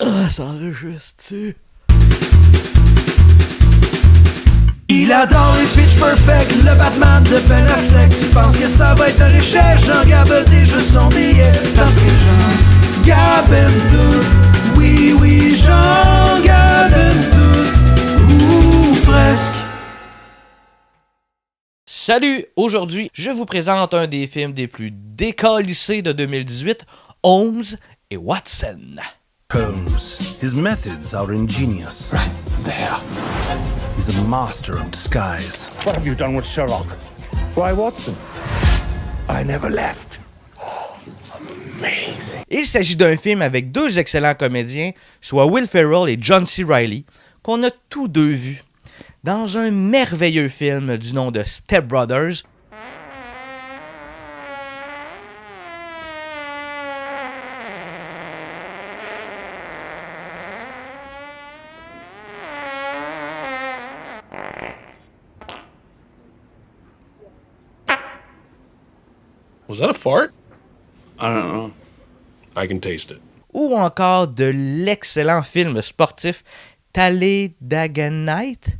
Ah, ça enregistre-tu? Il adore les Pitch Perfect, le Batman de Ben Affleck. Tu penses que ça va être un échec? Jean-Gab a déjà son billet. Parce que Jean-Gab aime tout. Oui, oui, Jean-Gab aime tout. Ou presque. Salut! Aujourd'hui, je vous présente un des films des plus décalissés de 2018, Holmes et Watson. Holmes. His methods are ingenious. Right there. He's a master of disguise. What have you done with Sherlock? Why, Watson? I never left. Amazing. Il s'agit d'un film avec deux excellents comédiens, soit Will Ferrell et John C. Reilly, qu'on a tous deux vus dans un merveilleux film du nom de Step Brothers. Was that a fart? I don't know. I can taste it. Ou encore de l'excellent film sportif Talladega-Night?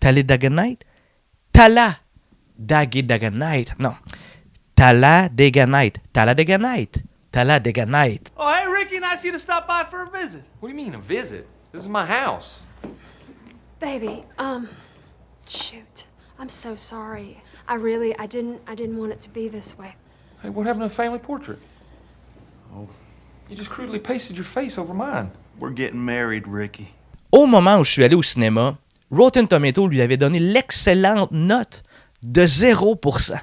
Talladega-Night? Talladega-Night. Non. Talladega-Night. Talladega-Night. Talladega-Night. Oh, hey, Ricky, nice of you to stop by for a visit. What do you mean, a visit? This is my house. Baby, shoot. I'm so sorry. I didn't want it to be this way. Hey, what happened to the family portrait? Oh, you just crudely pasted your face over mine. We're getting married, Ricky. Au moment où je suis allé au cinéma, Rotten Tomatoes lui avait donné l'excellente note de 0%.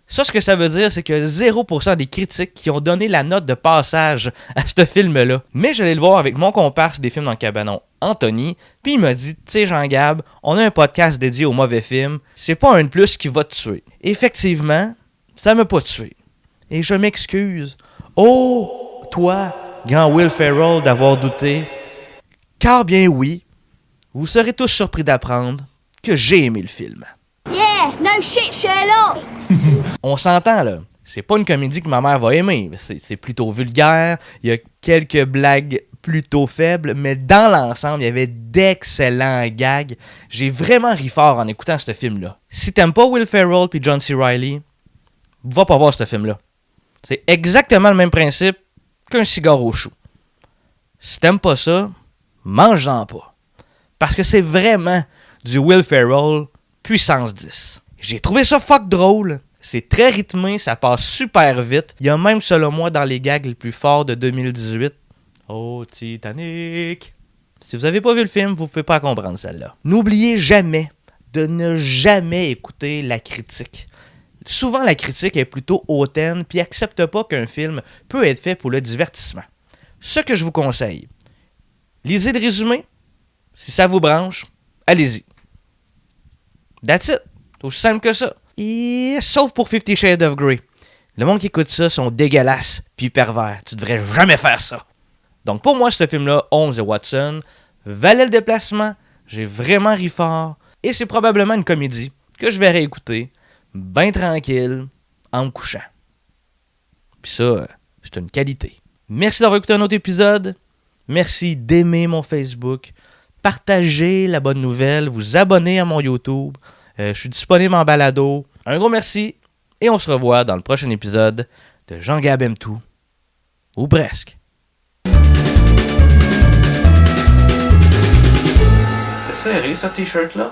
Ça, ce que ça veut dire, c'est que 0% des critiques qui ont donné la note de passage à ce film-là. Mais j'allais le voir avec mon comparse des films dans le cabanon, Anthony, puis il m'a dit, tu sais Jean-Gab, on a un podcast dédié aux mauvais films, c'est pas un de plus qui va te tuer. Effectivement, ça m'a pas tué. Et je m'excuse. Oh, toi, grand Will Ferrell, d'avoir douté. Car bien oui, vous serez tous surpris d'apprendre que j'ai aimé le film. Yeah, no shit, Sherlock! On s'entend, là. C'est pas une comédie que ma mère va aimer. C'est plutôt vulgaire. Il y a quelques blagues plutôt faibles, mais dans l'ensemble, il y avait d'excellents gags. J'ai vraiment ri fort en écoutant ce film-là. Si t'aimes pas Will Ferrell puis John C. Reilly, va pas voir ce film-là. C'est exactement le même principe qu'un cigare au chou. Si t'aimes pas ça, mange-en pas. Parce que c'est vraiment du Will Ferrell puissance 10. J'ai trouvé ça fuck drôle. C'est très rythmé, ça passe super vite. Il y a même, selon moi, dans les gags les plus forts de 2018. Oh, Titanic! Si vous avez pas vu le film, vous pouvez pas comprendre celle-là. N'oubliez jamais de ne jamais écouter la critique. Souvent, la critique est plutôt hautaine puis accepte pas qu'un film peut être fait pour le divertissement. Ce que je vous conseille, lisez le résumé. Si ça vous branche, allez-y. That's it. C'est aussi simple que ça. Et sauf pour 50 Shades of Grey. Le monde qui écoute ça sont dégueulasses puis pervers. Tu devrais jamais faire ça. Donc pour moi, ce film-là, Holmes et Watson, valait le déplacement. J'ai vraiment ri fort. Et c'est probablement une comédie que je vais réécouter, bien tranquille, en me couchant. Puis ça, c'est une qualité. Merci d'avoir écouté un autre épisode. Merci d'aimer mon Facebook. Partagez la bonne nouvelle. Vous abonner à mon YouTube. Je suis disponible en balado. Un gros merci. Et on se revoit dans le prochain épisode de Jean-Gab aime tout. Ou presque. T'es serré, ce t-shirt-là?